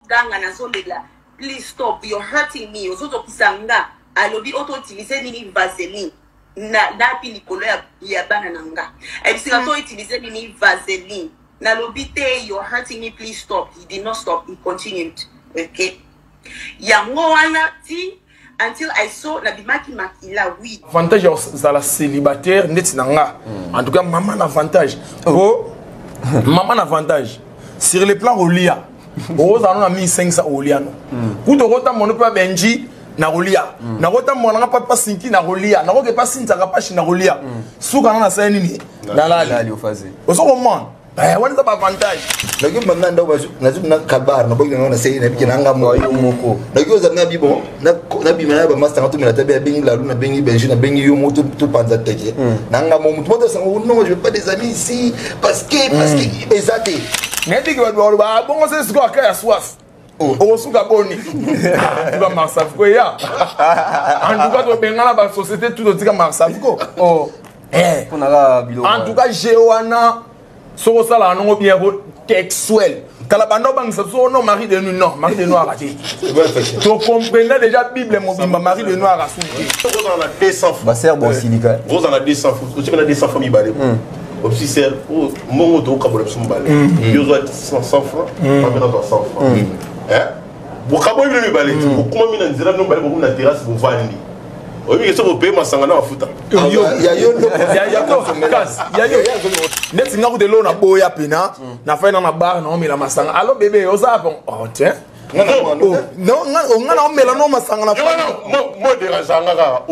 danga na zolela. Please stop. You're hurting me. Osoto kisanga. Alobi auto utiliser nini vaseline. Na pilikolo ya bana nanga. Ebisika to utiliser nini vaseline. Na lobite, you're hurting me. Please stop. He did not stop. He continued. Okay. Yango wana ti until I saw la bimaki makila oui. Avantage à la célibataire net nanga. En tout cas maman avantage. Oh. Maman avantage sur le plan Olia. Oh ça on a mis 500 Olia no. Pour te rota mon pas Benji na Olia. Na rota mon na pas Sinki na Olia. Na roke pas Sinta pas na Olia. Souka na sa nini? Na la li ofaze. Oso comment? Wani za avantage. Nagyo manda ndo bazu na kabar na bogi na sei na bikinanga mo yomoko. Nagyo za na bibo na bimana ba master ngatu mila tabia bengi la luna bengi benji na bengi yomo tout panza teke. Nanga mo mutu moto sa non je veux pas des amis ici parce que exacté. Nedi ki ba bongo se siko akaya soif. Oh suka boni. Tu vas Marsavko ko ya. En tout cas to bengala ba société tout tika Marsavko. Oh. En tout cas Jewana so ça là non bien textuel. Kalabando bang ça non mari de nuit non mari de noir a dit. Tu comprenais déjà Bible mon bimba mari de noir a souffert. Rose en a 200 francs. Ba ser bon silica. Rose en a 200 francs. Tu as 200 francs mi balé. Au petit ser mon to ka bolé son balé. Yo zo 100 francs. Pas maintenant 100 francs. Hein? Bo ka bolé mi balé. Comment mi na nzira no balé ko na terrasse bo vandi. Oui, mais ça vous paye ma sangana à foutre. Yo, net singa de l'eau na boya pena, na fait dans la barre na on met la masanga. Allô bébé, osa bon. Oh tiens. Non, on a mis la non masanga na. Moi dérangeanga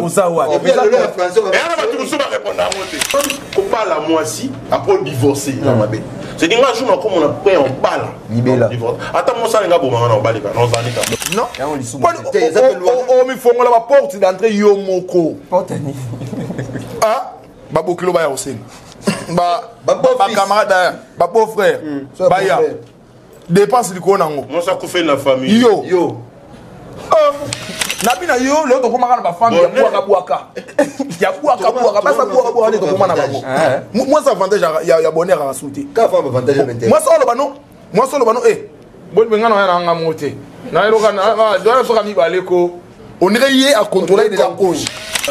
osa wa. Et puis le français. Et alors tu nous vas répondre à moi. Qu'on parle à moi si après divorcer na mabe. C'est des gens comme on a pris en balle. Libéla. Attends moi ça les gars bon on balle non ça n'est non. On me font la porte d'entrée Yomoko. Porte. Ah, babo kilo ba aussi. Ba camarade, ba beau frère. Ba ya. Dépense du konango. Moi ça fait la famille. Yo. Nabina yo le to komaka na ba famille ya buaka. Ya buaka basa buaka ne to komana bango. Moi ça avantage ya bonheur à sauter. Ka fa avantage maintenant. Moi solo bano bon bengana ya nga moté. Na eloka na doit so kami baleko. On irait à contrôler déjà cause.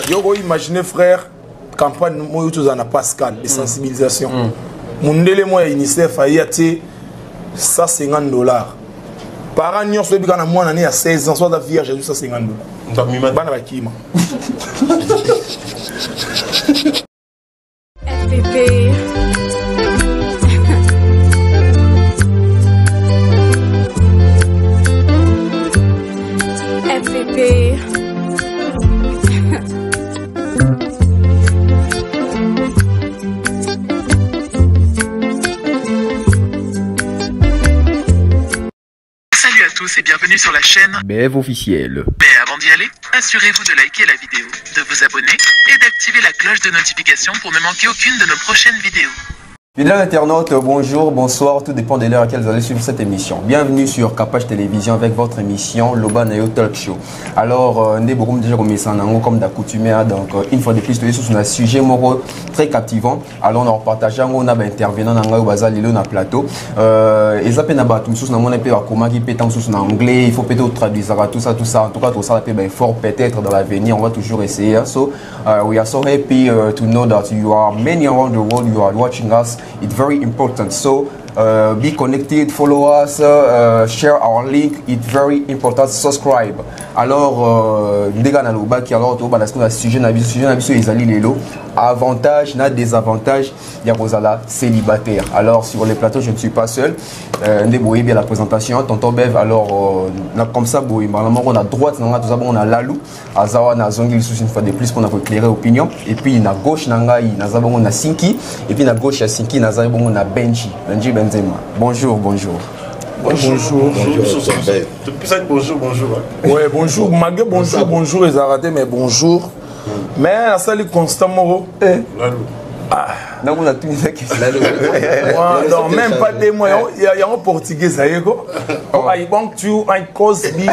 Yo go imaginer frère campagne moi tous en Pascal de sensibilisation. Mundele moi UNICEF a yati $150. Par an, nous sommes à 16 ans, soit la vierge, j'ai 150 $. Bana bakima. FPP. FPP. Salut à tous et bienvenue sur la chaîne BF officiel. Mais avant d'y aller, assurez-vous de liker la vidéo, de vous abonner et d'activer la cloche de notification pour ne manquer aucune de nos prochaines vidéos. Fidèles internautes, bonjour, bonsoir, tout dépend de l'heure à laquelle vous allez suivre cette émission. Bienvenue sur Kapach Télévision avec votre émission Loba Nayo Talk Show. Alors, nous avons déjà commencé comme d'accoutumé, donc une fois de plus, nous sommes sur un sujet très captivant. Alors, on a partagé, on a intervenant dans le plateau. Et ça peut être tout ça, on a comment qui peut en anglais, il faut peut-être traduire tout ça. En tout cas, tout ça peut être fort peut-être dans l'avenir, on va toujours essayer. So, we are so happy to know that you are many around the world, you are watching us. It's very important. So be connected, follow us, share our link. It's very important. Subscribe. Alors, sujet avantages, désavantages, il y a célibataire. Alors, sur les plateaux, je ne suis pas seul. Bien la présentation, tonton Bev. Alors, comme ça, on a droite, on a Lalou, Azawa, on a Zongi, une fois de plus qu'on a éclairé opinion. Et puis, on a gauche, on a Sinki. Et puis, on a gauche, il y a Sinki, on a Benji Benzema. Bonjour, bonjour. Bonjour. Bonjour. Ouais, bonjour. Malgré bonjour, ils ont raté, mais bonjour. Mais à ça, les constamment. Non, on a tout dit que non, même pas des mots. Il y a un portugais, ça y est. I want you, I cause me.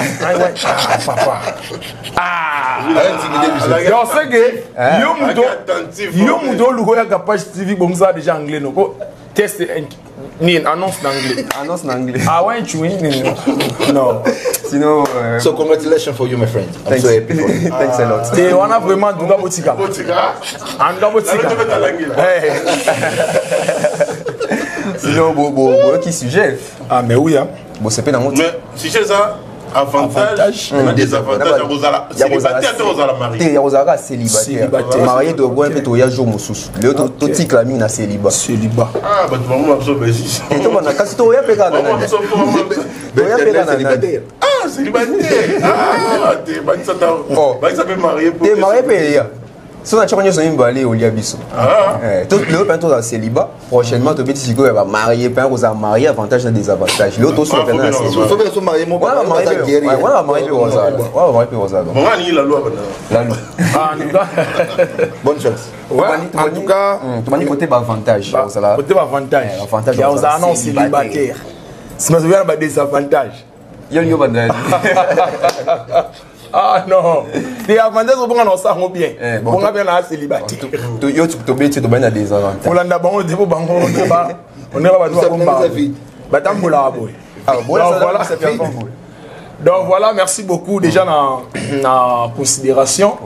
Papa. Je sais que. Yo, Mudo, le Kapach TV, bon, ça déjà anglais. test ni annonce en anglais. Annonce en anglais. Ah ouais, tu non. Sinon. So congratulations for you, my friend. I'm Thanks. so happy for you. Thanks a lot. Et on a vraiment Douga Botika. Douga Botika. Sinon, qui sujet? Ah, mais oui, hein. Bon, c'est pas dans mon. Mais si c'est ça, avantage, des avantages. Célibataire, tu es marié. Tu es célibataire. Marié, tu es un peu de jour moussous. Le tu es la célibat. Célibat. Ah, bah tu vas m'absorber. Et tu vas quand tu es célibataire. Ah, célibataire. Ah, tu es marié. Tu es marié. Si on a changé son balai au Liabiso. Tout le temps dans célibat, prochainement tu vas marier, pas aux mariés, avantages et désavantages. L'autre aussi va faire Il faut que tu marié mon père. Voilà, marié aux Azad. Voilà, marié aux Azad. On va nier la loi. La loi. Ah, en tout cas. Bonne chance. Ouais, en tout cas. Tu m'as dit côté avantage. Côté avantage. Avantage. Il y a aux annonces célibataires. Si je me souviens, il y a des avantages. Il y a Ah non, les avantages sont bons, on s'en rend bien. On a bien la célibataire. Tu es des avantages. On a d'abord on n'est pas donc voilà, merci beaucoup déjà dans la considération.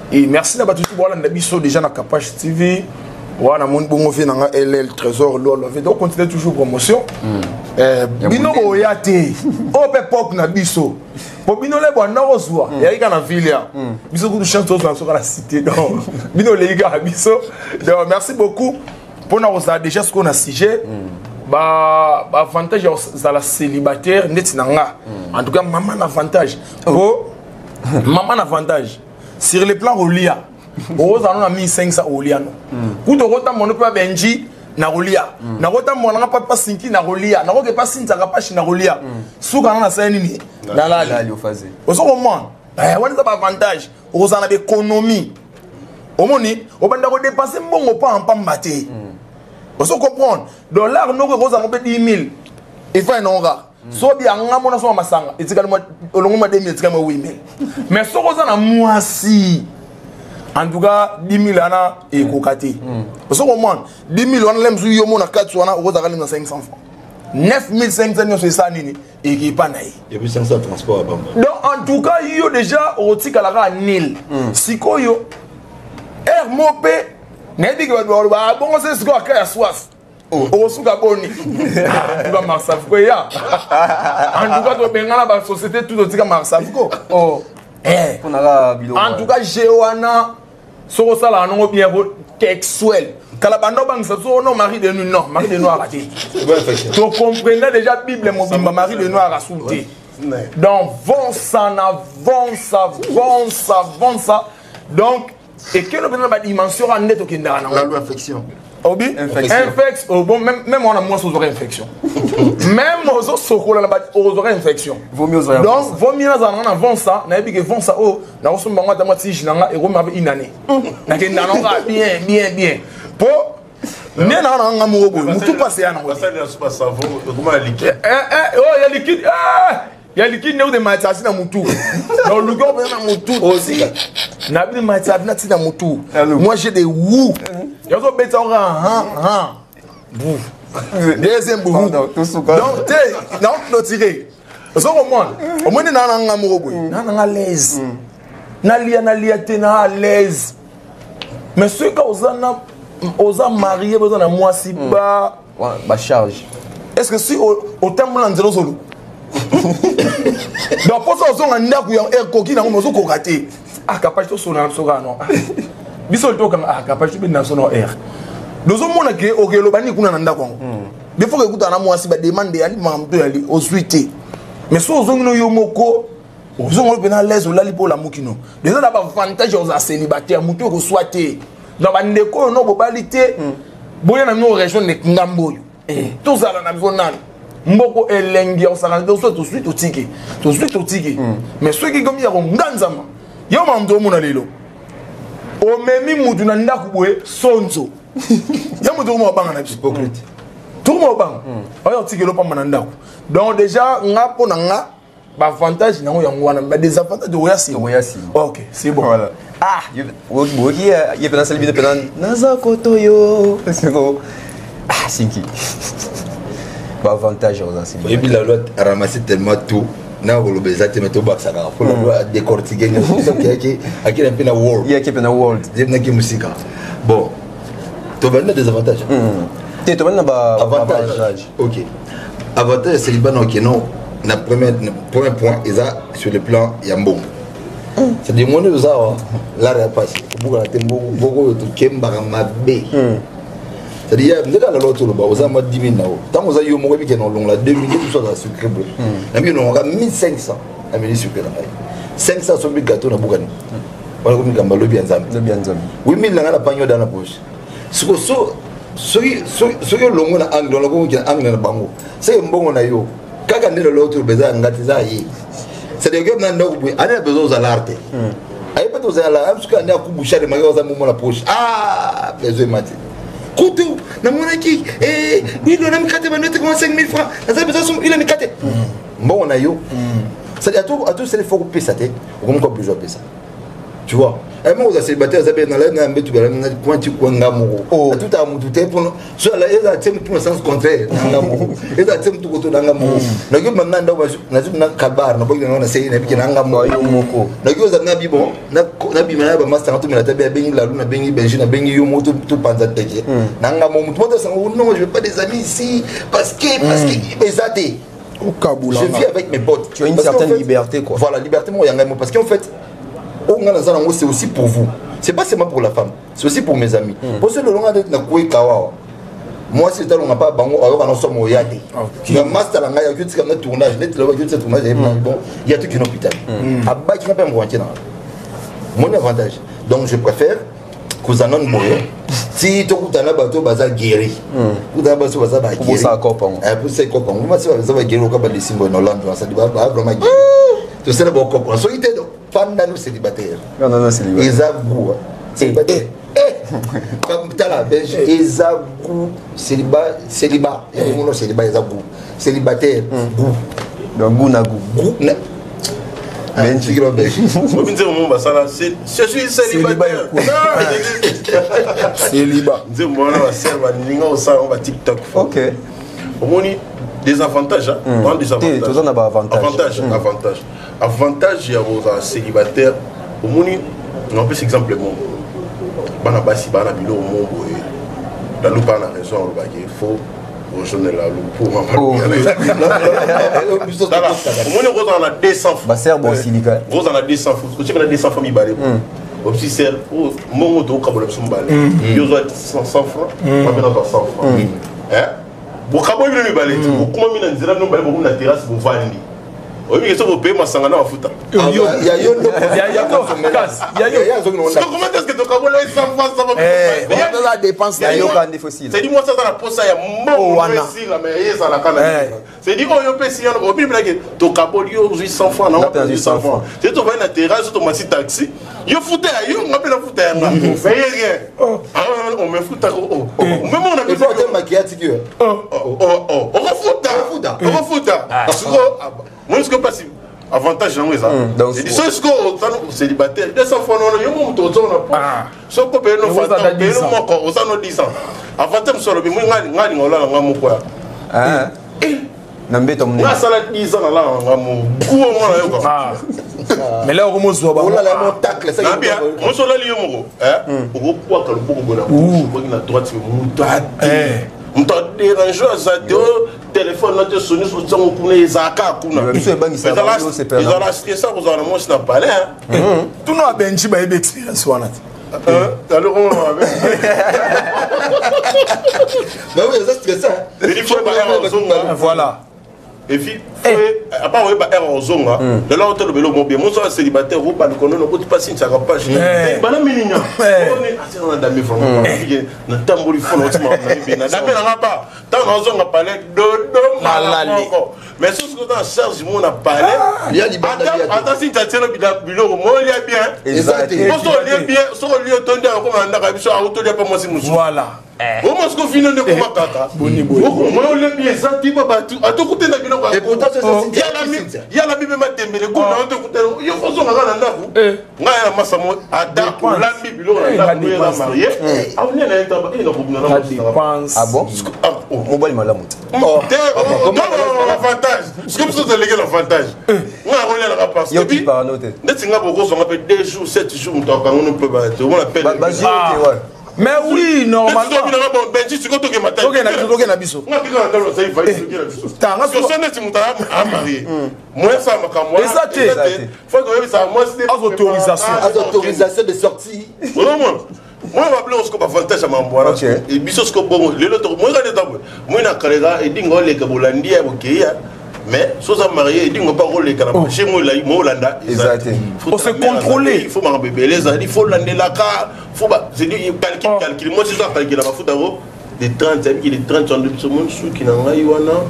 Et merci d'avoir tout déjà dans Kapach TV. Voilà, mon bon fait dans LL Trésor, donc continuez toujours promotion. Bino oyate, au pepok na biso. Pour bino le bon n'oswa, il y a une ville là. Biso tout chante sur la cité donc. Bino les gars biso. Donc merci beaucoup pour nous déjà ce qu'on a sujet. Bah avantage à la célibataire net nanga. En tout cas maman avantage. Oh maman avantage sur le plan relia. Aux années à 1500 Oliano. Pour te rota mon papa Benji na Rolia. Na rota mon papa Sinki na Rolia. Na roke pas Sinta Kapashi na Rolia. Souka na Saini. Na la li ofaze. Au second moment, on a pas avantage. Aux années d'économie. Au moni, au banda ko dépenser bon pas en pambaté. On se comprendre. Dollar no ko za ko 10 000. Il faut un onga. So bien nga mona so masanga. Etikali au longo ma 2000 etikali ma 8000. Mais so ko za na moisi. En tout cas, 10 000 ana et kokati. Parce que moi, 10 000 on l'aime sur yomo na 4 on a au total na 500 francs. 9 500 c'est ça nini et qui pas naï. Et puis 500 transport à Bamba. Donc en tout cas, yo déjà au tika la nil. Siko yo mopé n'edi que ba bon c'est ce qu'on a soif. Au suka boni. Tu vas Marsafko ya. En tout cas, to benga la société tout au tika Marsafko. Oh. En tout cas, Jewana, so sala non bien textuel. Kalabando bang ça non mari de nous non, mari de nous arrêté. Tu comprenais déjà Bible mon bimba mari de nous arrêté. Donc avance. Donc et que le besoin dimension en net au kindara la loi infection. Obi infection bon même on a moins aux oreilles infection. Même aux sokola aux oreilles infection. Vaut mieux donc vaut mieux en avant ça na bi que vont ça oh na so mbanga ta mati jinanga e ko ma une année. Na ke ndanga bien. Po ne na nga mo go mutu passer ya na go. Ça ne pas savon comment liquide. Oh ya liquide il y a liquide ne de matasi na mutu. Donc le gars na mutu aussi. Na bi matasi na tina mutu. Moi j'ai des wou. Yo so beta bou. Deuxième bou. Donc t'es non clôturé. Parce que au moins na nga mo go. Na nga l'aise. Na lia te na à l'aise. Mais ceux qui osent marier besoin de moi si bas charge. est-ce que si au terme là nzelo solo donc pour ça on a ndaku ya koki na ngozo ko raté capable to sona non biso to kan capable to na sono air dozo mona ke okelo bani kuna na ndaku il faut que écoute na moi si ba demander ali mamto ali au suite mais so ozongino yo moko ozongo pena l'aise o lali pour la mukino déjà là ba avantage aux célibataires muto ko soité dans ba ndeko no bobalité boya na no région de Ngambo tout ça na zonal mboko elengi on s'arrête tout de suite au tiki mais ceux qui comme ya nganzama yo mamdo mona lelo o memi mutu na ndaku boye sonzo ya mutu mo banga na hypocrite tout mo banga oyo tiki lo pa mana ndaku donc déjà ngapo na nga ba avantage na yo ngwana ba des avantages de oyasi OK c'est bon voilà il y a pendant celle vidéo pendant naza koto yo Ah, Sinki. Pas avantage aux anciens. Et puis la loi a ramassé tellement tout. Na ko be zati meto ba saka ko la loi décortiquer ne so qui a qui un peu na world. Il y a qui na world. Dem na qui musique. Bon. Tu vas des avantages. Tu vas ba avantage. OK. Avantage c'est liban OK non. Na premier point ça sur le plan yambo. C'est des mots ça la repasse. Beaucoup la tembo beaucoup de kemba mabe. C'est-à-dire, il y a des gens qui ont 10 000 euros. Tant que vous avez 2 millions, tout ça, c'est sucré. Il y a 1500 sucré. 500 sont des gâteaux dans le Bougani. On a comme le bien zam. 8 000 dans la pagnon dans la poche. Ce que ceux qui ont l'angle dans le bango, c'est un bon naïo. Quand on est l'autre, c'est-à-dire que nous avons besoin de l'art. Il y a pas besoin de l'art. Parce qu'on a un coup de bouchard de magasin dans la poche. Ah, besoin de mater. Couteau, na monaki, il a mis 5 000 francs. Il a mis 4 bon, on a eu. C'est-à-dire, à tous, c'est les faux pesatés. On a plusieurs pesats. Tu vois? Et moi, aux célibataires, vous avez dans la main, tu vas point tu coin d'amour. Oh, tout à mon tout est pour nous. Soit là, ils ont pour le sens contraire. Ils ont tout autour d'un amour. Le gars maintenant, on a un cabar, on a pas de série, on a un amour. Le gars, on a bon, on a bien un master, on a bien béni la lune, béni Belgique, béni Yomo, tout pendant le temps. Nanga mon tout non, je veux pas des amis ici, parce que pesaté. Je vis avec mes potes. Tu as une certaine liberté, quoi. Voilà, liberté, moi, parce qu'en fait, c'est aussi pour vous. C'est pas seulement pour la femme, c'est aussi pour mes amis. Pour ceux qui ont moi, si tu n'as pas bango, alors on sommes au yadi. Il y a un master, il y a un tournage, il y a tout qui est hôpital. À bas, qui n'a pas un moitié. Mon avantage. Donc, je préfère que vous en ayez moyen. Si tu as un bateau, tu vas guérir. Tu as un bateau, tu vas guérir. Pour ça, copain. Pour ça, copain. Tu vas guérir au cas de Simbo en Hollande. Ça va vraiment guérir. Tu sais, le bon copain. Soyez pendant nous célibataires. Non, célibataire. Ils avouent. Célibataire. Comme tu as la Belge, ils avouent. Célibat. Il y a des mots célibat, ils avouent. Célibataire. Goût. Donc, goût n'a goût. Goût n'a. Je suis célibataire. Célibat. Ok. Des avantages, des avantages. Avantage, il y a aux célibataires. Au moins, on peut exemple mon. Banabasi, Banabilo, mon boy. La loupe a raison, il faut rejoindre la loupe pour m'en parler. Au moins, on a 200 francs. C'est bon, silica. On a 200 francs. Tu as 200 francs, au petit cerf, mon moto, au cabot, il y a 100 francs, on va mettre 100 francs. Vous avez vu le balai, vous avez vu la terrasse, vous avez vu. Oui, mais vous payez ma sangana à foutre. Il y a comment est-ce que tu as 100 francs, ça va faire la dépense. C'est dit moi ça dans la poste, il y a mon ici, mais il y a la canne. C'est dit on peut essayer au plus blague. Tu cabolo 800 francs, non 800 francs. C'est tu vas dans la terrasse, tu m'as taxi. Yo foutais, on appelle la foutais. On fait rien. On me fout à oh. Même on a besoin de maquillage. On refoute. Moi, ce que passe, avantage dans ça. C'est ce que célibataire, 200 fois, non, il y a un moment où on a ce qu'on peut nous faire, on s'en a 10 ans. Avantage, sur le bien, on a mon quoi. On a ça 10 ans là, on a mon coup. Mais là, on se voit. On a la tacle, ça y est. On se l'a lié, on repoit quand le beaucoup de la droite, on t'a dérangé à ça, téléphone, notre sonné sur son coup, les acas, ils ont acheté ça, vous en avez moins, ça n'a pas l'air. Tout le monde a bien dit, il y a expérience. Alors, on va avec. Mais oui, c'est ça. Voilà. Et puis, à part en zone, de là, on le bon bien. Moi, je suis célibataire, vous parlez qu'on ne peut pas signer, ça va pas. Je suis pas là, mais on est assez dans la dame, vraiment. On a tambour, il faut notre maman. On n'a pas. Tant on a parlé de malade. Mais ce que dans la charge, on a parlé. Il y a du bandage. Attends, si tu as tiré le bureau, moi, il y a bien. Exactement. Moi, il y a bien. Sur le lieu, on a un arabisson, on a pas moi, si nous. Voilà. Au moins, ce qu'on finit de comment kaka. Moi, on l'aime bien, ça, tu vas battre. À tout côté, et pourtant, c'est ça. il y a la Bible, mais le coup, on te coûte. Il y a une façon de regarder. Il y a un massamo, à Dakou, la Bible, on a marié. On a dépense. Ah bon? Mobile Malamut. L'avantage. C'est comme ça que c'est l'avantage. On a relé la rapace. Il y a qui par noter. On appelle 2 jours, 7 jours, on peut battre. On appelle. Mais oui, normalement. Autorisation de sortie. Moi, je vais appeler au avantage à m'emboire. Et puis, ce que bon, le lot, moi, je dis mais si vous êtes marié, il dit qu'on pas rouler chez moi, il faut se contrôler. Il faut m'embêter les amis, il faut l'année là, il faut calculer. Moi, si je calcule la faute d'abord, des 30, qui est 30 ans de ce monde, ceux qui n'ont pas eu un an,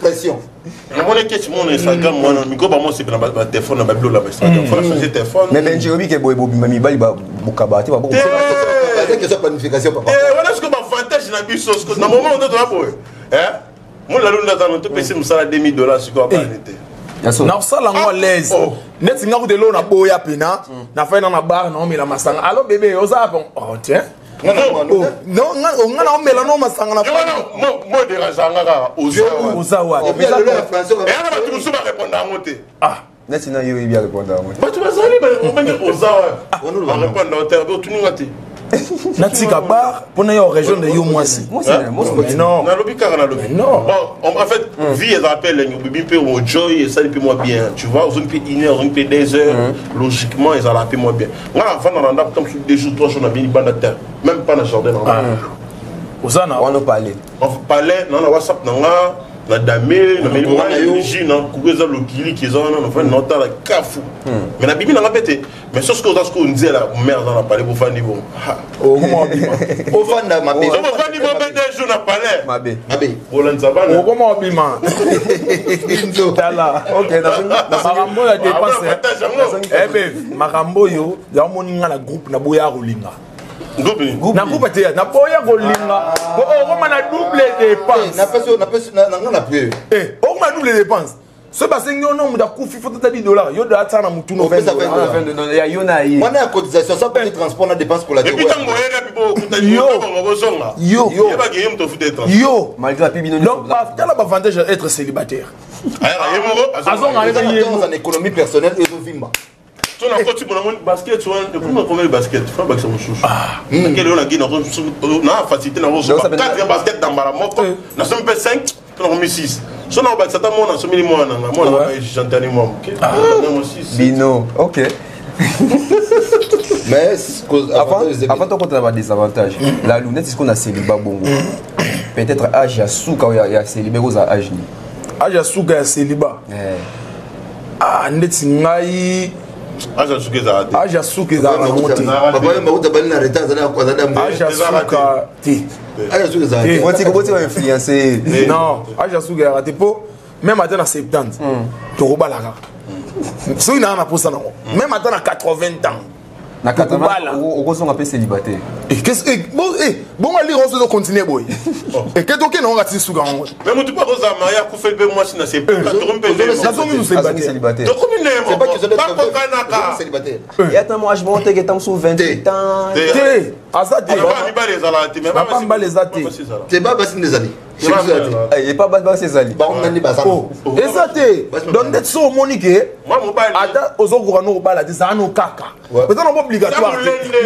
pression. Mais Benjirobi qui est beau, mais il va bokabati, va beaucoup. C'est que ça planification papa. Voilà ce que avantage na biso ce na moment on doit boy. Hein? Moi la lune dans notre PC me sala $2000 sur quoi planète. Na sala ngo l'aise. Net singa ko de lo na boya pena, na fa na bar na omela masanga. Allo bébé, oza bon. Oh tiens. Non, on a omela no masanga na. Moi dérangeanga ka ozawa. Et puis le français. Et alors tu me répondre à monter. Ah. Netina yo bien répondre à moi. Bah tu vas salir mais on va dire ozawa. On va répondre à terre, tu nous ngati. Natika bar pour na région de yo moisi. Non. Na lobi car na lobi. Non. En fait, vie et appel les bibi peu au joy et ça depuis moi bien. Tu vois, on peut 1 heure, on peut 2 heures. Logiquement, ils allaient appeler moi bien. Moi avant on a comme sur 2 jours 3 jours on a bien bande terre. Même pas dans jardin. Osana on en parlait. On parlait dans WhatsApp na damé na meli mwana yiji na kuweza lokili kizana na fanya nota la kafu mais na bibi na ngapete mais ce que ça ce qu'on disait la merde dans la palais pour faire niveau oh comment bima au fond de ma maison on va niveau des jours na palais mabe Roland Zabana oh comment bima tala OK na marambo ya dépense eh ben marambo yo ya moninga na groupe na boya rolinga na groupe te na boya rolinga o ma na double dépense na plus o ma double dépense ce bassin yo no muda kufi faut $10 yo da tsana mutu no fin de ya yona yi on a cotisation ça pour le transport na dépense pour la et puis tango yo malgré la pibino donc quel est l'avantage d'être célibataire en économie personnelle et de vimba. Tu as un petit basket, tu as un basket. Tu as un basket. Quel est la facilité dans 4 baskets dans Maramoko. Nous sommes 5, nous sommes 6. Si on a un basket, nous sommes 1 mois. Moi, j'entends les mots. Bino, ok. Mais avant de compter des avantages, la lunette, c'est qu'on a célibat bongo. Peut-être âge à souka, il y a célibat aux âges. Âge à souka, il y a célibat. Ah, net ngai. Aja suke za na monte baba mauta bali na retard za kwa dada mwe aja suka ti aja suke za boti va influencer non aja suke ya raté po même à dans 70 to robalaka so ina na posa nango même à dans 80 ans na 80 on sont appelé célibataire et qu'est-ce bon ali on se continuer boy et que donc non rati suka ngo mais tu pas rosa maria ku fait be moi si na c'est pas tromper na so nous célibataire donc c'est pas que je dois célibataire et attends moi je monte que tam sur 28 ans azate pas pas les athées c'est pas parce que les années et pas bas ces ali ba on nani ba ça ezate donc d'être so monique moi mobile ada ozokura no bala ça no kaka peut-être non obligatoire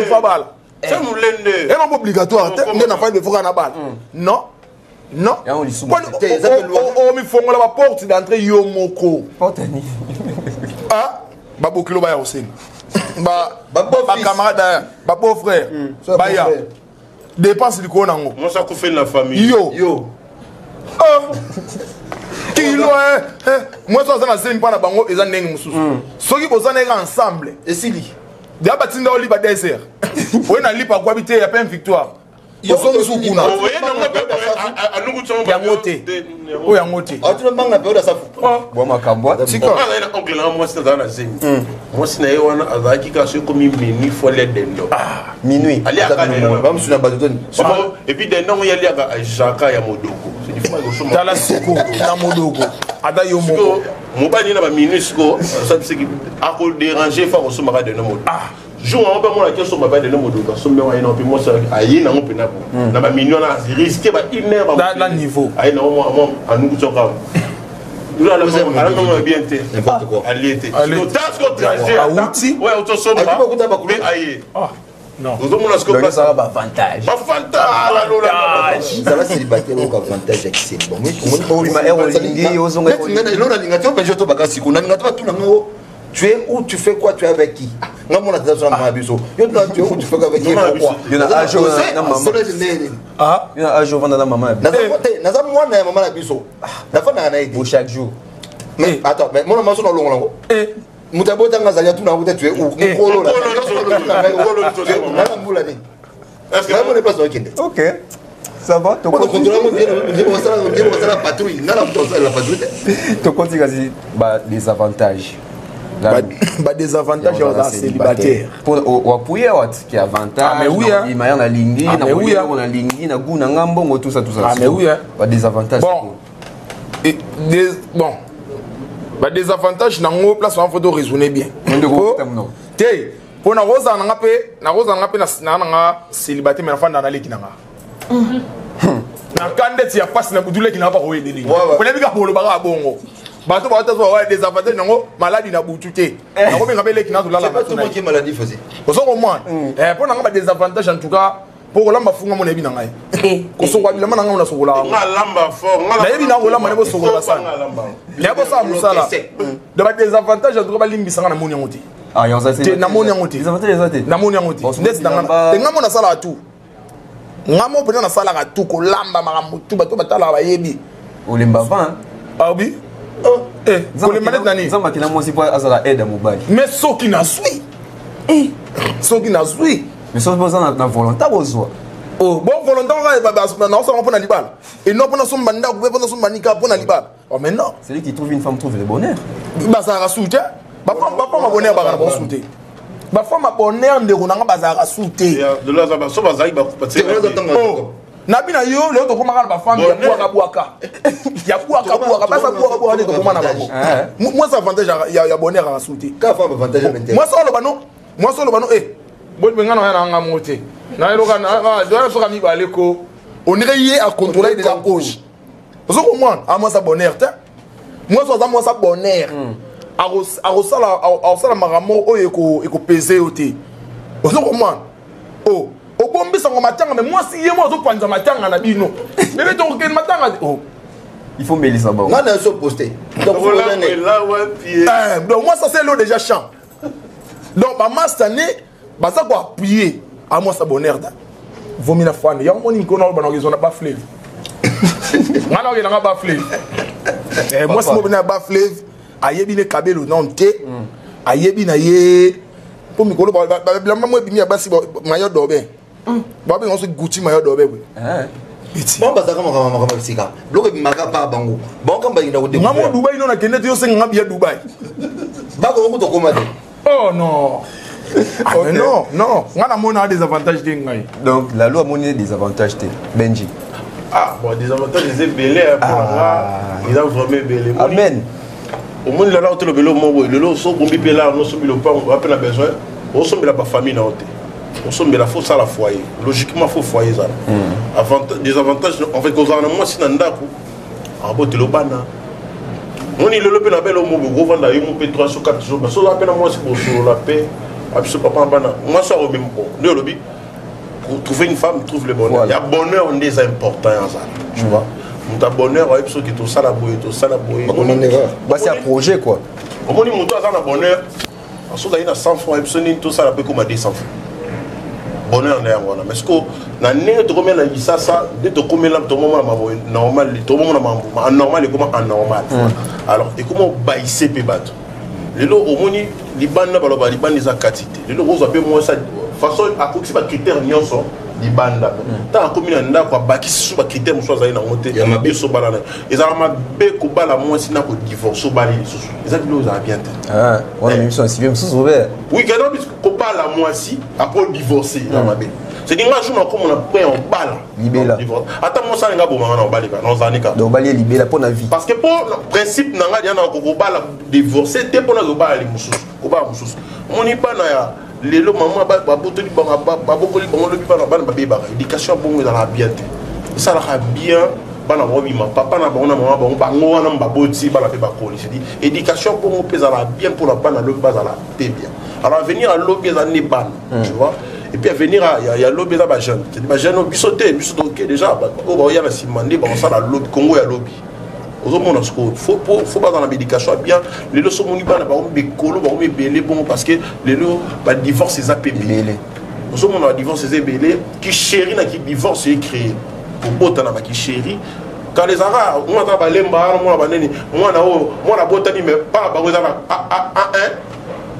faut bala c'est moulende et non obligatoire on n'a pas de foka na bala non non on mi fongola la porte d'entrée yo moko porte ni ah ba bokilo ba ya osenga ba camarade ba beau frère ba ya dépense du konango moi ça fait la famille yo kilo moi ça na seni pa na bango eza ndenge mususu soki bozana ensemble esili dia batinda oli ba désert oye na lipa kwa bité ya pas une victoire osongi sukuna yango te oyo yango te atuna manga pe oda safu Bon makambo. sika na oncle na moi c'est dans la zemi moi c'est na wana azaki ka so komi mini folle dendo Minuit. ali akana ba musuna badotoni et puis des noms yali aka jaka ya modoko c'est du fois go tala siko na modoko ada yo moko mobali na ba minusco ça c'est qui a ko déranger fa ko soma ka de nomo jour on peut moi la question ba de nomo do so me wa ina puis moi ça ayi na ngopena po na ba million na risquer ba une heure dans niveau ayi na moi anu kutoka nous allons bien te n'importe quoi ali était tas ko trajet auti ouais auto somba mais ayi non nous avons la Donc ça va avantage. ba fanta la lola ça va célibataire au avantage c'est bon mais Oui, mais Erolingi, ils ont tu es où, tu fais quoi, tu es avec qui? Non, mon attention à ma biso. Tu es où, tu fais avec qui? Pourquoi? Il y en a un jour, maman. ah Il y en a un jour, maman. Naza moi na maman la biso. Na fa na na Pour chaque jour. mais attends, mais mon maman son longo longo. eh Mutabo tanga za tu na vous tu es où? Ngolo la. Na mbula ni. est-ce que Vraiment ne pas au Kenya. Ok. Ça va, tu On contrôle on la patrouille. Na la patrouille. continues à des avantages. ba désavantage ya célibataire Pour appuyer qui est avantage. Ah, mais oui, hein. Il m'a na lingi, Ah, na mais oui, hein. na lingi, na goût na ngambongo tout ça. Ah, mais oui, hein. Pas des avantages. bon et bon ba désavantage nango place on faut raisonner bien Non. te po na roza na ngape na nga célibataire mais na fanda na leki na nga na kande ti ya passe na budule ki na ba roye deli ko ne bika bolo ba bongo bato ba tazo wa des avantages nango maladie na butu te na ko benga bele ki na zulala Pas tout le monde qui est maladie faisait. oso ko moi po na nga ba désavantage en tout cas pour ko lamba funga mo na bi na ngai ko so kwa bilama na nga na so kola nga lamba fort nga na yebi na ko lamba ne bo so kola sana ya bo sa musala de ba désavantage en tout cas ba limbisa nga na moni yango te Ah, il y a ça. te na moni yango te Des avantages, ça. na moni yango te ndesi na nga te nga mo na sala tu nga mo pena na sala ka tu ko lamba makambo tu bato batala ba yebi Olimba van. abi ko le manet nani Zamba kina mo si pour azala aide à mobile. mais soki na sui soki na sui Mais ça c'est na volontaire besoin. oh bon volontaire na on s'en pona libala et non pona somba nda ko pona somba nika pona libala oh mais non Celui qui trouve une femme trouve le bonheur. ba sa ka soute ba femme bonheur ba ka ba soute ba femme bonheur ndeko na nga ba za ka soute de là ça so bazali ba C'est vrai oh na bina yo le to ko makala ba femme ya buaka ya buaka ba sa buaka ne to ko mana ba ko moi ça avantage ya bonheur ka soute Quand femme avantage maintenant. moi solo bano bon benga na na nga mote na eloka na doit so ka mi balé ko on irait y à contrôler déjà cause parce que moi à moi ça bonheur moi ça bonheur a makambo oyo eko peser ote ozo comment oh obombisa ngo matanga mais moi si yemo ozo panza matanga na bino bébé to ken matanga oh Il faut mêler ça. On a un posté. Donc vous donc moi ça c'est l'eau déjà champ donc ma master né ba ça quoi appuyer à moi ça bonheur da vomi na fane ya moni ko na ba na raison na ba fleuve ngana ke na ba fleuve moi c'est mo na ba fleuve ayebi ne kabelo non te ayebi na ye po mikolo ba mo bi mi abasi mayo dobe ba bi on se gucci mayo dobe bon bah ça comme sika bloqué maka pa bango bon comme ba ina ko de ngamo Dubai non na kende yo se ngabi ya Dubai ba ko ko to ko mate oh non ah, mais non ngana mona des avantages de ngai Donc la loi monnaie des avantages Benji. ah bon des avantages des belé pour là ils ont vraiment belé Amen. au monde là tout le belé mo le lo so bombi pe là no so bi le pas on a peine besoin on sombe la famille na hote on sombe la faut ça la foyer logiquement faut foyer ça des avantages en fait cause en moi si na ndako ah bo te lo bana on il le pe na belle mo go vendre yo mo pe 3 sur 4 jours so la peine moi c'est pour sur la paix absolument papa bana moi ça au même bon le lobby pour trouver une femme trouve le bonheur il y a bonheur on est important ça tu vois mon bonheur avec ceux qui tout ça la boye Bah c'est un projet quoi. au moins mon toi ça na bonheur en soit il y a 100 francs et tout ça la peut comme à 200 francs bonheur n'est rien mais ce que na ne to combien la ça de to combien là to moment normal to moment anormal et comment anormal alors et comment baisser pe bato les lots au moins liban na baloba liban les quantité les lots vous appelez moi ça façon à quoi c'est pas critère nyonso libanda tant comme il n'a quoi baki sous ba critère mo choisir na monter ya mabe so balana ils ont mabe ko bala moi sina ko divorce so bali sous ils ont bilo za bien ah on a même ça si bien sous ouvert oui quand on dit ko bala moi si après divorcer na mabe c'est dit nga jour comme on a pris en bala libéla attends moi ça nga bo manga na balika non zanika donc bali libéla pour la vie parce que pour le principe nanga dia na ko bala divorcer te pour na ko bala li mususu ko ba mususu moni pa na ya lelo maman babotoli babokoli bango lobi bana bana babeba éducation bongo ezala bien te esalaka bien bana bobima papa na bango na mama bango wana baboti bana mpe bakoli c'est dit éducation bongo mpe ezala bien pour la bana lobi bazala te bien alors venir à lobi eza ne bana tu vois et puis à venir il y a lobi eza ba jeune c'est dit ba jeune biso te biso donc déjà o ba ya na simande ba sala lobi Congo ya lobi il faut pas dans la médication bien les leçons mon ibana ba on bekolo ba on belé bon parce que les lots ba divorce c'est apébélé nous sommes on a divorce c'est belé qui chéri na qui divorce est créé pour botana ba qui chéri quand les arabes on a ba lemba on a ba neni moi na botani mais pas ba ozana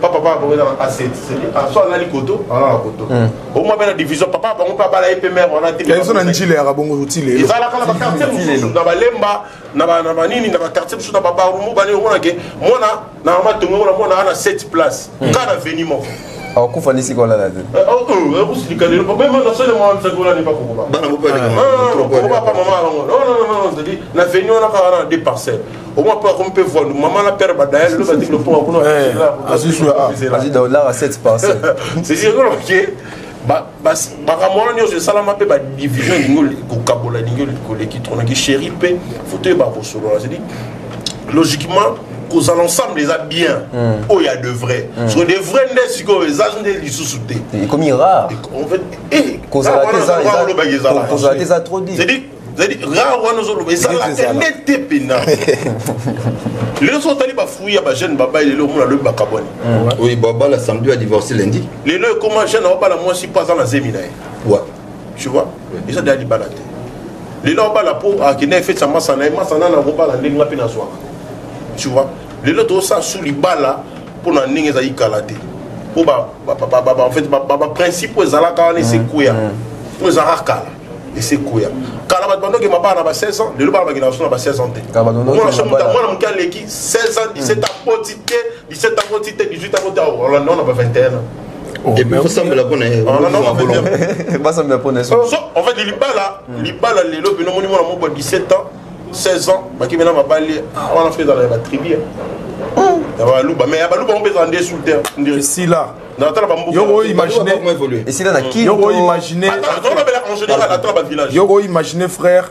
papa ba ozana A7 c'est soit la likoto ala la koto au moins la division papa ba on pas ba la éphémère on a été ils sont en chile ya bongo utile ils ala kala ba quartier na ba lemba na ba nini na ba quartier na ba ba mo ba ne on a ke moi na matongo moi na 7 places kana venimo au kufa nisi kola la tête oh aussi kalelo même na seul moi ça kola n'est pas ko ba bana mo pa papa maman non c'est-à-dire na venir on a kana des parcelles au moins pas qu'on peut voir maman la père badael le bâti le pont qu'on a vas-y dans là à 7 parcelles c'est sûr que bakamwana nyonso esalama mpe badivision elingi kokabola elingi koleki tonaki chéri mpe fauteuil bakosolola c'est dit logiquement kozala ensemble eza bien oyo ya de vrai parce que de vrai nde sikoyo eza nde lisusu te ekomi rare en fait kozala te eza trop dit c'est-à-dire rare wana ozoloba ezalaka nde te pena lelo so otali bafui ya bajeune babai lelo omona lobi bakabwani oui babala samedi a divorcé lundi lelo ekoma jeune aobala mwasi mpo aza na zemi na ye ouais tu vois eza deya libala te lelo aobala mpo akende efetisa masa na ye masa na nakobala ndenge nga mpe nazwaka tu vois lelo tozosala su libala mpo na ndenge ezali kala te mpo baprincipe oyo ezalaka wana esekwea oyo ezalaka kala esekwea kala bato bandoki mabala na ba 16 ans lelo bana bakenda baso na ba 16 ans te mwana moke aleki 16 ans 17 ans poti te 17 ans poti te 18 ans poti te olanda na ba 21 ans et puis faut sembler qu'on est pas sembler pour so en fait libala lelo bino moni mwana moko 17 ans 16 ans baki mena mabali wana fait dans la tribu baluba mais baluba on peut en dessous terre ici là Yo imaginer et si là na qui yo imaginer en général à travers village yo imaginer frère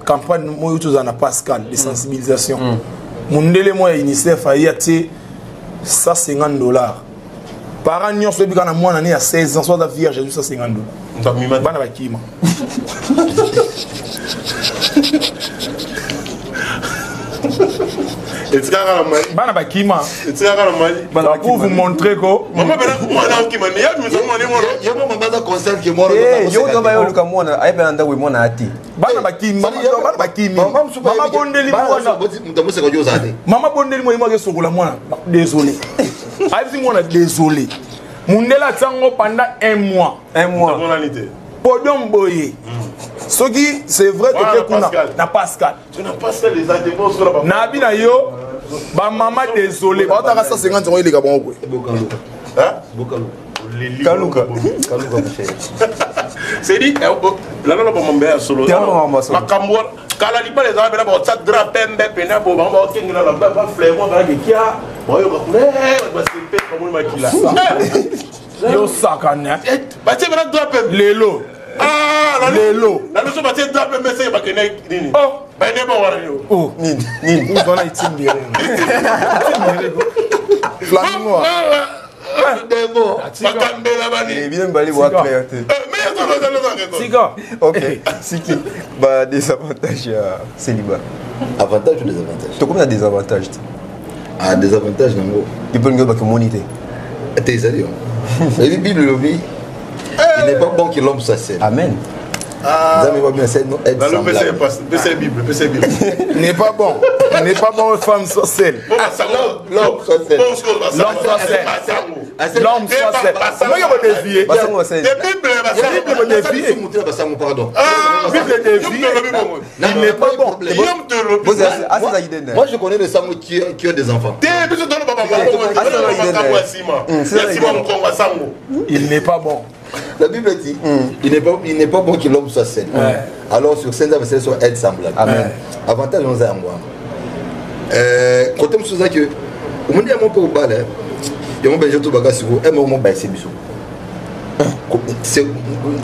campagne moi tous en Pascal de sensibilisation mundele moi UNICEF a yati $150 par an nyonso bi kana mwana né à 16 ans soit la vierge juste $150 bana bakima bana bakima pour vous montrer que maman bana qui m'a ya nous yo maman bana concert que moi yo to ba yo luka mwana ay pe nda we mwana ati bana bakima mama bondeli mwana mutamu se ko yo zade mama bondeli mo ke sokola mwana désolé ayisi mwana désolé mundela tsango pendant un mois podium boye soki c'est vrai que kuna na Pascal tu n'as pas fait les adébos sur la na bina yo ba maman désolé ba ta 150 euros il ga bon quoi hein kaluka c'est dit la la ba mambé solo makambo kala liba les abela ba tsa drap pembe pena bo ba kengela la ba flémo ba kia boyo ba ba se pe comme makila yo sakana ba tse ba drap pembe lelo lelo la leçon ba tse drap pembe c'est ba kene nini oh ba ne ba wara yo oh nini on va itimire flamingo demo bakambela bani bien bali wa clair te mais siga OK siki ba désavantages célibat avantages ou désavantages to comme des avantages ah des avantages nango il peut ngaba que moniter t'es sérieux la Bible le dit il n'est pas bon que l'homme soit seul amen Zami va bien c'est non être semblable PC Bible n'est pas bon femme soit seule l'homme soit seul l'homme soit seul l'homme soit saint. Comment il va dévier? Il n'est pas bon. Moi je connais des sangs qui ont des enfants. Il n'est pas bon. La Bible dit, il n'est pas bon que l'homme soit saint. Alors sur saint, ça soit être semblable. Avantage on a moi. Quand on me dit que au monde mon peu au bal, il y a un peu de bagage sur un moment baissé bisou.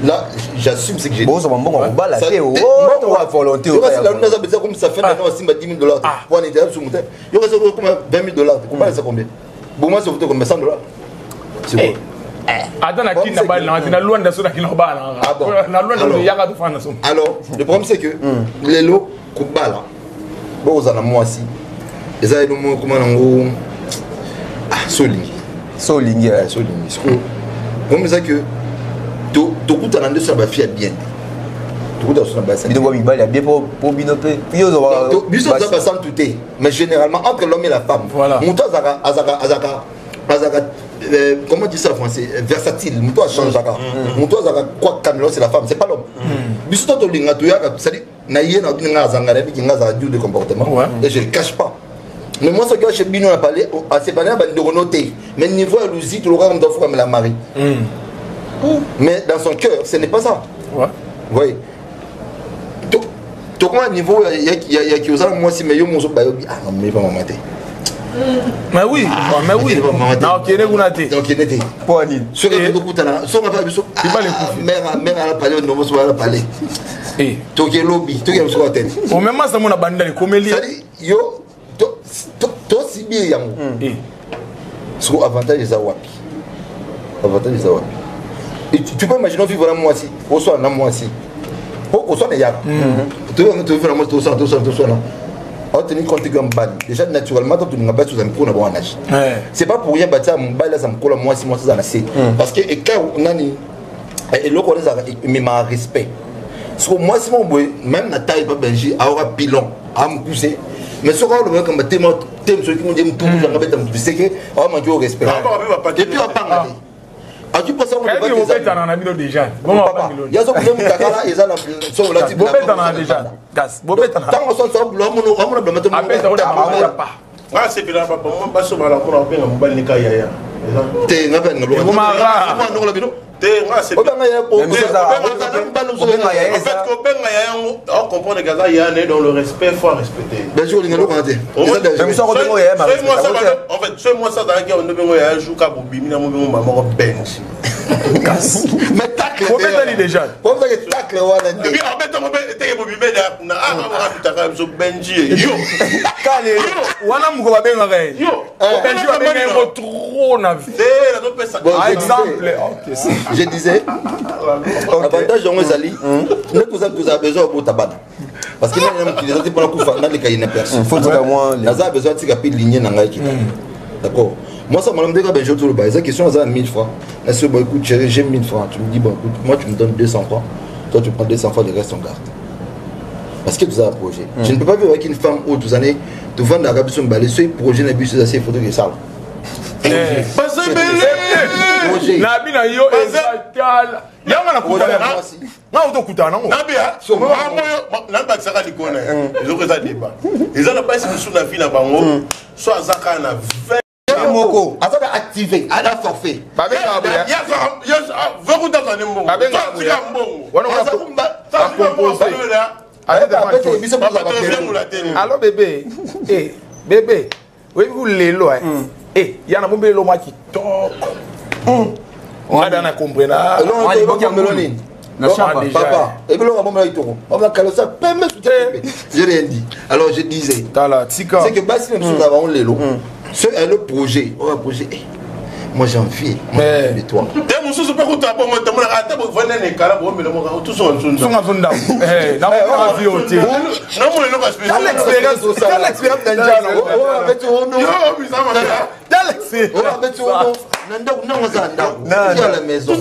Là, j'assume ce que j'ai dit. Bon, ça va bon au bal, c'est au volonté. Comme ça fait maintenant aussi $10 000 pour un intérêt sur mon terre. Il y aura combien $20 000. Combien ça combien? Bon moi c'est voté comme $100. C'est bon. Attends, la qui n'a pas la loi de ceux qui n'ont pas la loi de Yaga de France. Alors, le problème c'est que les lots coupent là. Bon, vous en avez moi aussi. Les aïeux, comment on a Solingi. Solingi. Le problème c'est que tout le monde a deux sur la fille bien. Tout le monde a sur la base. Il doit bien pour binoper. Biso ça va sans tout. Mais généralement, entre l'homme et la femme, Mouto comment on dit ça en français? Versatile. Mouto a changé. Mouto a quoi camélo, c'est la femme, c'est pas l'homme. Biso to linga to ya, c'est-à-dire naïe na dinga zangare qui ngaza du de comportement. Et je le cache pas. Mais moi ce que chez Bino a parlé, à ces parler de renoter. Mais niveau Louzi, tu l'auras comme d'offre comme la Marie. Mais dans son cœur, ce n'est pas ça. Vous voyez. Donc à niveau il y a qui osent moi si mais yo mon so ba yo ah mais pas mater. Mais oui, non, qui est négocié. Donc il était. Pour Anil. Sur les beaucoup talent. Sur ma femme, mère à la palais, non, on va la palais. Et toi qui es lobby, toi qui es sur la tête. Au même moment, ça m'a bandé les comédiens. Yo, toi si bien yango. Sur avantage des awapi. Avantage des awapi. Et tu peux imaginer vivre dans moi aussi, au soir dans moi aussi. Au soir des yaks. Tu veux faire la moitié au soir là. On tenir compte que déjà naturellement tu n'as pas sous un coup na bon âge. C'est pas pour rien bâtir mon bail là ça me colle moi si moi ça c'est parce que et quand on a ni et le collège mais ma respect. Parce que moi si mon boy même na taille pas benji aura pilon à me pousser mais ce qu'on le comme thème ceux qui me disent tout j'en vais te c'est que on manque au respect. Et puis on parle. Ah tu penses qu'on va faire déjà. Bon papa. Il y a ce problème kakala et ça la so la type. Déjà. Gas. Bobeta. Tant on s'en sort on mettre ah c'est bien papa moi pas sur la cour on va les kaya te ngapa ngalo te nga c'est bien en fait qu'on benga ya on comprend les gars ya né dans le respect faut respecter bien sûr ngalo kanté même ça on ya en fait c'est moi ça dans qui on benga ya jouka bobimi na mo maman bench mais tacle déjà comme ça que tacle wala et puis en fait on te bobimi na ah tu t'as so benji yo kale wana mko babenga kai yo benji babenga trop na vie par exemple je disais avantage on ezali nous tous a besoin pour tabac parce que nous qui les autres pour la coufa dans les cahiers personne faut dire moi les a besoin de tirer ligne dans ngai kita d'accord moi ça m'a demandé je tout le bail ça question ça 1000 francs là ce bon écoute j'ai 1000 francs tu me dis bon écoute moi tu me donnes 200 francs toi tu prends 200 francs le reste on garde parce que tu as un projet je ne peux pas vivre avec une femme où tous années tu vends la rabison balai ce projet n'a plus assez photo que ça parce que nabi na yo exactal yanga na kutana na auto kutana ngo nabi so moi na ba tsaka likona ezoko za débat ezana pas si sous la vie na bango so azaka na moko azaka activer à la forfait babenga ya veku ta kana mbongo babenga mbongo wana ça composer allo bébé bébé oui vous lelo yana bombe lo maki top on a dans comprendre on a beaucoup meloni na chapa papa et puis on va me itoko on va caler ça permet tout j'ai rien dit alors je disais c'est que basi même sous avant lelo ce est le projet on va projet moi j'ai envie de toi te mususu pe kuta bo mo tamona ata bo vana ne kala bo melo mo tout son songa sonda na mo vie oti na mo le no ka spécial l'expérience dans Jano avec ton nom yo bizarre Dans l'extérieur. On va mettre au nom. Non, à la maison.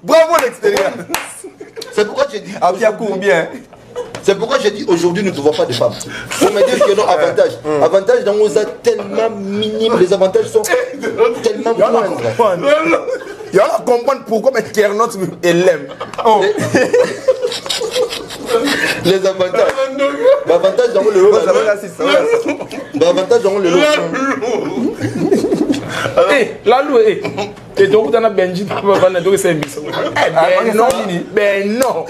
Bravo l'extérieur. C'est pourquoi j'ai dit. Combien? C'est pourquoi j'ai dit aujourd'hui nous ne trouvons pas de femmes. Pour me dire que non, avantage. Avantage dans nos tellement minime, les avantages sont tellement moindres. Il y a comprendre pourquoi mes Kernotes l'aiment. Les avantages. L'avantage dans le lot. L'avantage dans le lot. La loi est. Et donc, on a Benji, ben non.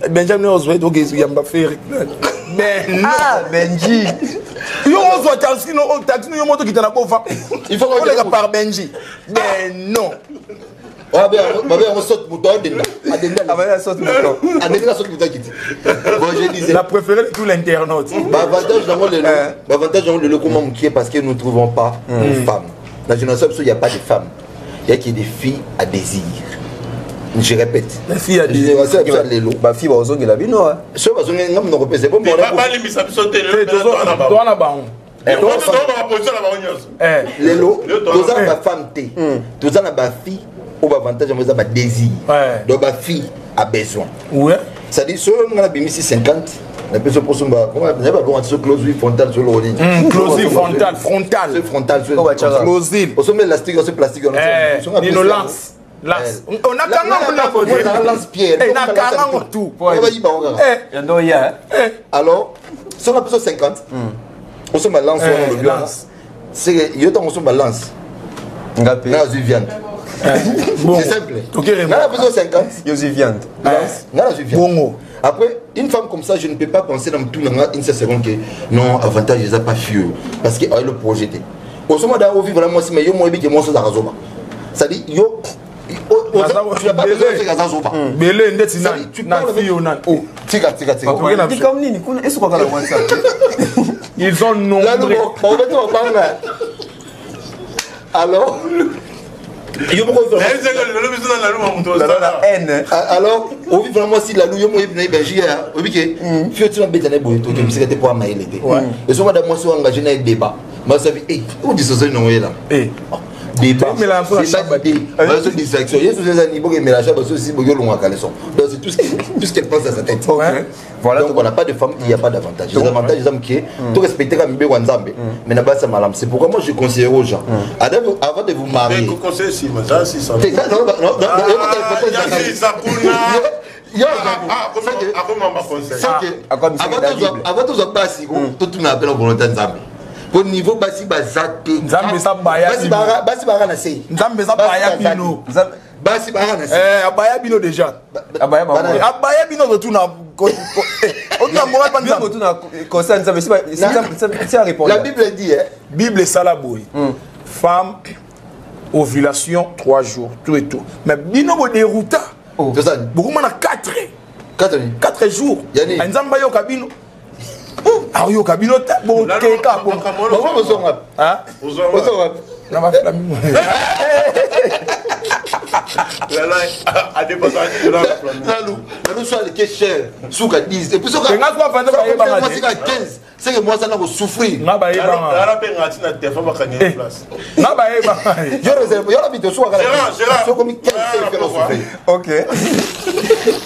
Benjamin Oswald, donc il y a pas fait. Ben non. Benji. Il y a un taxi, qui t'a pas il faut qu'on les par Benji. Ben non. On saute pour toi. La préférée de tout l'internaute. L'avantage dans le lot, comment qui est parce que nous ne trouvons pas de femmes. Dans la génération, il n'y a pas de femmes. Il y a des filles à désir. Je répète. Les filles à désir. Ma fille va aux ongles la vie, non? Je vais c'est bon. Les lots, tous ont ma femme, tous ont ma fille. Au avantage de ma désir. Donc ma fille a besoin. Ouais. C'est-à-dire, si on a mis 50, la personne pour son bas, on va voir ce closure frontal sur l'eau. Closure frontal. Ce frontal sur closure. On se met l'élastique dans ce plastique. Il nous lance. On a quand même lance-pierre. On a quand même tout. Alors, si on a besoin de 50, on se met lance. C'est que, il y a on se met lance. On a du viande. C'est simple. On a besoin de 50. Bongo. Après, une femme comme ça, je ne peux pas penser dans tout une seconde que non, avantage, ils n'ont pas fieux. Parce qu'elle le projeté. Au sommet d'un vivre vraiment, si mais yo moi que moi ça razoba. C'est-à-dire yo tu n'as pas besoin de faire ça zoba. Belé ndeti na fille nan. Oh, tika. Dis comme ni est-ce qu'on va la WhatsApp? Ils ont nombré. Alors alors, on vit vraiment si la louille est belgique, on vit que tu as bêté pour tu pour amailler l'été. Et souvent, moi, je suis engagé dans un débat. Moi, ça fait, on dit ça, non, là. Débat. C'est une distraction. Il y a tous les animaux qui mélangent, parce que c'est donc, c'est tout ce qu'elle pense dans sa tête. Voilà, donc on n'a pas de femme, il n'y a pas d'avantage. Les avantages, les hommes qui est, tout respecter comme bébé Wanzambe, mais n'a pas ça malam. C'est pourquoi moi je conseille aux gens, avant de vous marier. Mais vous conseillez si, mais ça, si ça. Avant tout ça, tout le monde appelle la volonté de Zambie. Au niveau basi bazate Nzambe sa baya basi barana sei Nzambe sa baya bino basi barana sei abaya bino déjà abaya bino de tout na on mora pas Nzambe tout na conseil Nzambe c'est à répondre. La Bible dit Bible salaboy femme ovulation 3 jours tout et tout mais bino bo dérouta beaucoup mana 4 jours Nzambe yo kabino ah yo kabino bon keka bon hein na ma flamme a dépassé la soit le cher souka 10 et puis souka 15 c'est que moi ça n'a pas souffrir na ba yeba na pe ngati na tefa ba kanya place na ba yeba je réserve yo la vidéo soit c'est comme 15 fait souffrir. OK.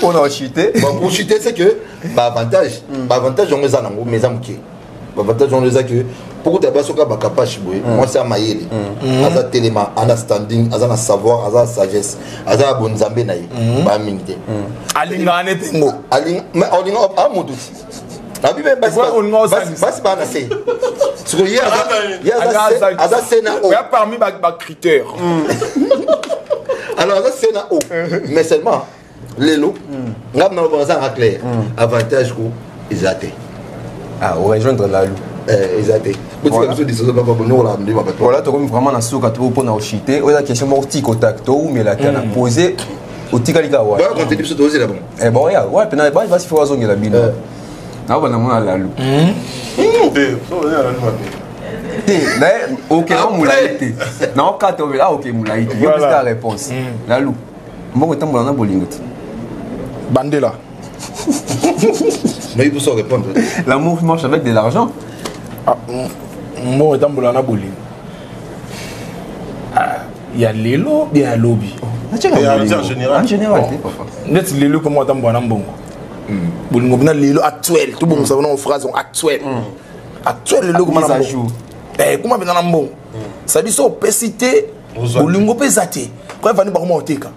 On a chuté. Bon pour chuter c'est que avantage on les a dans mes amki avantage on les a que pour que tu soka ba capable moi c'est amayeli aza téléma understanding aza na savoir aza sagesse aza bon nzambe na ye ba mingte alingane tengo mais olinga amudu la Bible basi bana sei ce que hier aza sena o ya parmi ba critères alors aza sena o mais seulement lelo ngam na ba za clair avantage ko ezate ah on rejoindre la lou ezate Voilà, tu as vraiment un souk à tout pour nous chiter. On a la question morti contact ou mais la tu as posé au Tikalika. Ouais, quand tu es aussi là-bas. Eh bon, regarde, ouais, puis il va se faire zonger la bille. Ah, on a mon la loup. Ok, on moulaïté. Non, quand on veut là, ok, moulaïté. Il y a la réponse. La loup. Bon, on a bolingot. Bandela. Mais il faut s'en répondre. L'amour marche avec de l'argent. Moi, étant bolana bowling. Il y a l'élo, bien le lobby. En général. En général, papa. Net l'élo comme moi, étant bolana bon. Bowling, on a l'élo actuel. Tout le monde sait une phrase actuelle. Actuel, l'élo comme on a jour. Eh, comment on a bon? Ça dit ça, opacité. Bowling, on peut zater. Quand il va nous parler au teka.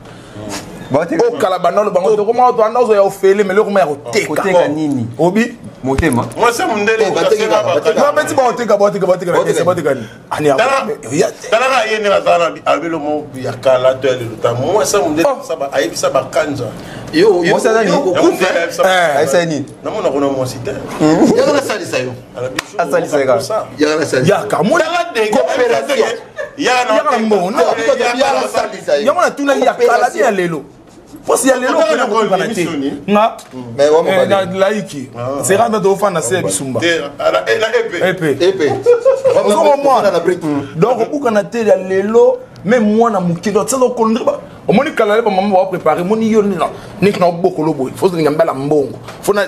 Au Calabano, le bango, comment on a offert, mais le comment on teka. Teka nini? Obi. Motema. Moi, c'est mon délai. Non, mais tu vas teka. Ani Tala yene la zana abelo mo ya kala to le ta moi ça mon délai ça ba ayi ça ba kanja. Yo, Moi ça nani? Ayi ça ni. Na mo na ko na mo cité. Ya la salisa yo. Asali sega. Ya la salisa. ya ka mona Coopération. Ya ya mbona Ya la salisa yo. ya mona tuna ya kala dia lelo posi ya lelo pena ko kana te nga Mais on va na laiki c'est randa do fana se bisumba ala épée. ep donc ukana te ya lelo même mwana mukido tsalo ko ndriba omoni kala le ba mama wa préparer moni yo ni na bokolo boy faut que ngambala mbongo faut na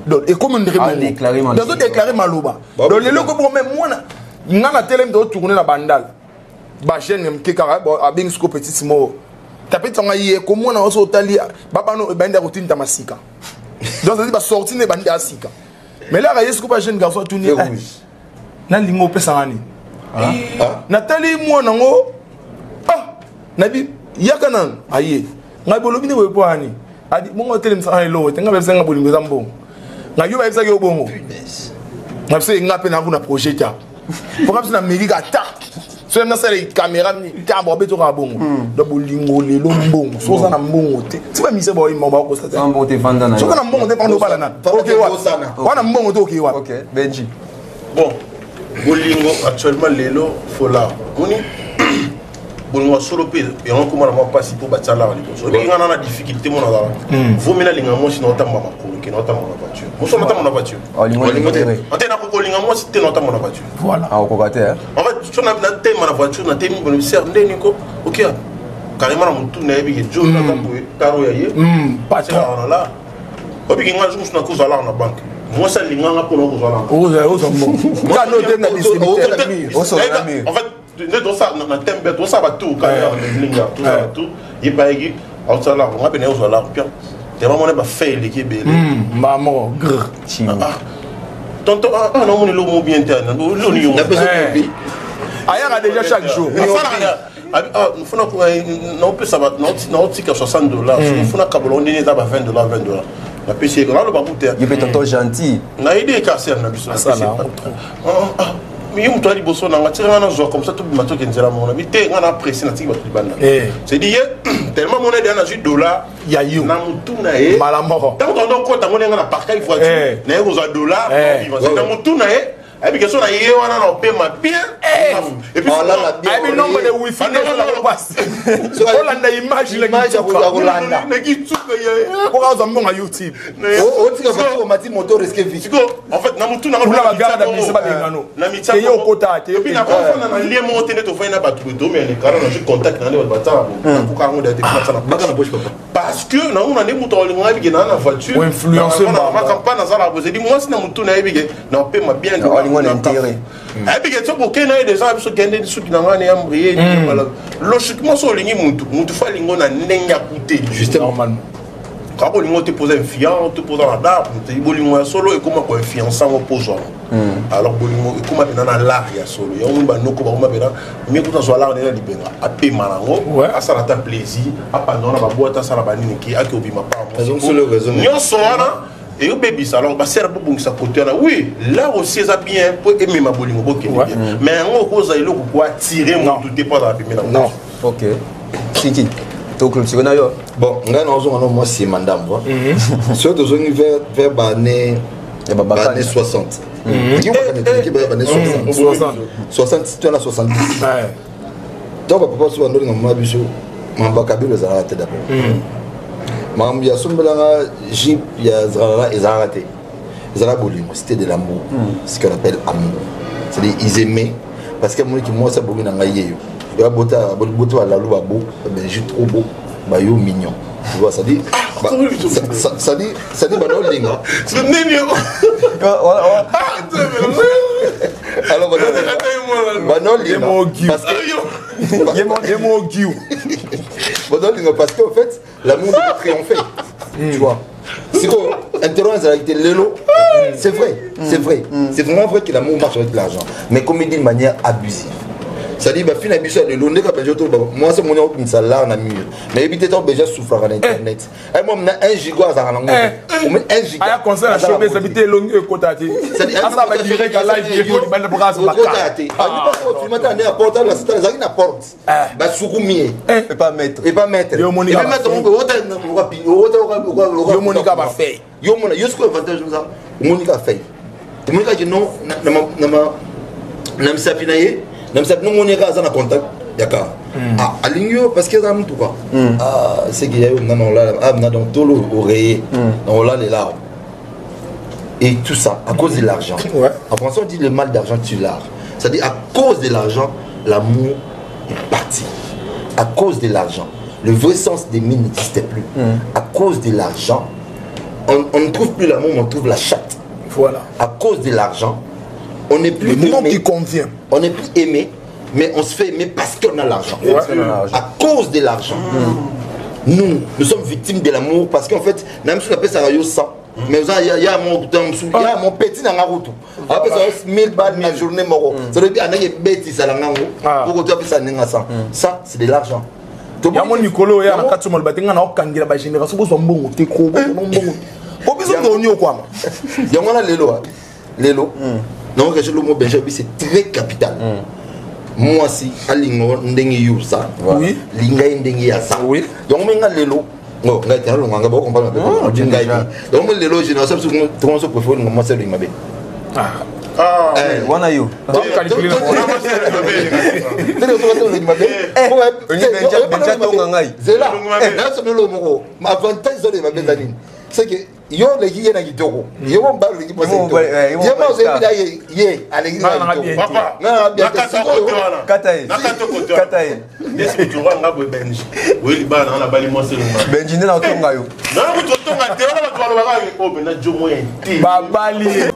donc et comme ndriba déclarer maloba donc lelo ko bo même mwana ngana telem do tourner la bandal ba chaîne mkeka abing scope petit simo tapé tonga yé comme on a aussi otali baba no banda routine tamasika donc ça dit ba sortir ne banda asika mais là il scope jeune garçon tourner na lingo pesa ngani natali mo nango nabi yakana aye ngabolo bini we poani adi mo hotel msa lo tenga besa ngabolo ngoza mbongo ngayo ba besa ke obongo ngapse ngape na kuna projet ya pour na mairie ata so na sala caméra ni tambo beto ka bongo do bolingo le lo mbongo so za na mbongo te ti ba mise boy mo ba ko sa Sambo te vanda na. so na mbongo te pando bala na OK wa wana mbongo to OK wa OK, Benji. Bon, bolingo actuellement lelo fola. Moni bolingo solo pe et on comment on passe pour battre là so bi ngana na difficulté mon là. Vous mena linga mo si nota mama ko ke nota mo na voiture. Mo so nota mo na voiture. Bolingo te. Antena ko linga mo si te nota mo na voiture. voilà Ah, au kokate. En fait, si on a thème à la voiture, on a thème pour le service, ok. Carrément, on tourne avec les gens, on a tapé, caro yaye. pas C'est là. Obi qui ngana juste na cause à la na banque. Moi ça linga na pour na cause à la. o so mbongo ka no dem na distributeur En fait, ne do ça na thème bet, do ça va tout carrément linga, tout ça tout. Il pas égui, au ça là, on va venir au ça là, bien. T'es vraiment pas fait l'équipe belé. maman grr Tonton non mon lo bien interne. Lo ni yo. aya ga déjà chaque jour Non, peut ça va, non, tika $60. Il faut que on ait d'abord $20. La PC, on a le babouter. Il peut être gentil. Na idée casser na biso. ça là Mais il me liboso na ngati na zo comme ça tout bimato kenzela mon ami te ngana pressé na tiki batu banda. C'est dit tellement mon aide na $8 ya you na mutu na e. malamoko Tant qu'on donc compte ngona na parquet voiture. Na euro $. Na mutu na e. Et puis, question, il y a un paiement bien. Et puis, I nombre de wifi ne la passe. Olanda image le Olanda. Ko ga zambo nga YouTube. O tika ko mati moto risque vie. En fait, na mutu na la garde à mise ba bengano. Na mitsa yo kota te. Et puis na ko na lien mo tene to fa na ba tu do mais les carré na je contact na le batara. Ko ka ngo de te matsa na. Baka na poche papa. Parce que na on a des moutons linga bi na voiture. Influencer ma campagne na za la bose di moi si na mutu na bi na paiement bien. On a intérêt. Et puis, tu vois, il y a des gens qui sont embrayés. Logiquement, si on a justement. Quand on te pose un fiant, on te pose la dame, on te solo et comment un fiancé oppose. Alors, comment on a l'arrière solo. Il y a un peu mais quand on a l'arrière, on est à payer malango, à ça la plaisir, à pendant la boîte, à ça la banine qui a qui ma part. Et au bébé salon, bah c'est un peu bon ça côté là. Oui, là aussi ça bien pour aimer ma bolingo boké. Mais on cause il faut quoi tirer mon tout pas dans la première. Non. OK. Siki. Donc le second bon, ngana ozo ngana moi c'est madame quoi. Surtout ozo vers bané Année 60. Qui va année 60. 60, tu en as 70. Donc, papa, souvent, on a vu ça. Mamba Kabila les a ratés d'abord. Il y a Jeep, il y a Zara, ils ont raté. Zara Bolim, c'était de l'amour. Ce qu'on appelle amour. C'est-à-dire, ils aimaient. Parce que moi, ça boulot dans la yeyo. Il y a beauté à la loi beau, mais juste trop beau. Bah, yo mignon. Tu vois, ça dit. Ça dit, bah, linga. C'est le nénio. Alors, parce qu'en fait, l'amour doit triompher. Tu vois. Si on interrompt la réalité, c'est vrai, c'est vrai. C'est vraiment vrai que l'amour marche avec l'argent. Mais comme il dit de manière abusive. C'est-à-dire, fin d'habitude, moi, c'est mon nom qui salaire dans le mur. Mais évitez de déjà souffrir à l'internet. Moi, je 1 giga à la langue. 1 giga. Il y a un conseil à choper, c'est éviter long et côté. C'est-à-dire, ça va direct à live, il y a des bras sur la carte. Tu m'attends à porter la cité, ça n'a porte. Bah, soukoumie. Et pas mettre. Et pas mettre. Yo, Monica va faire. Yo, Monica va faire. Yo, Monica, yo, ce qu'on avantage, Monica fait. Monica dit non, nam sapinaye. Nam sapinaye, Monica a un contact. D'accord. À l'igno, parce qu'il y a un tout quoi. C'est qu'il y a eu dans tout l'oreiller, dans les larmes. Et tout ça, à cause de l'argent. En français, on dit le mal d'argent tue l'art. C'est-à-dire, à cause de l'argent, l'amour est parti. À cause de l'argent, le vrai sens des mines n'existait plus. À cause de l'argent, on ne trouve plus l'amour, on trouve la chatte. Voilà. À cause de l'argent, on n'est plus aimé. Qui convient. On n'est plus aimé, mais on se fait aimer parce qu'on a l'argent. À cause de l'argent, nous sommes victimes de l'amour parce qu'en fait, même si on appelle ça radio 100, mais il y a mon petit dans la route. Après ça, 1000 balles la journée, ça veut dire qu'il y a des bêtises à la route. Pour que tu appelles ça 100. Ça, c'est de l'argent. Il y a mon Nicolo, il y a un 4 mois, il y a un génération qui sont bons. Il y a Lélo. Non, le mot Benjamin, c'est très capital. Moi, si, Alingo, Ndengi Yusa, Linga Ndengi Yasa. Donc, on Lélo. Non, on a beaucoup compris. Donc, les loges, nous sommes tous les préférés, nous sommes tous One are you? C'est que yo les qui na kitoko yo on parle qui pose yo moi j'ai vu hier à l'église papa na katae est-ce que tu vois ngabo benji oui bana na bali mo seluma benji na otonga yo na kutonga te ona ba twalo ba ko na jomo enti babali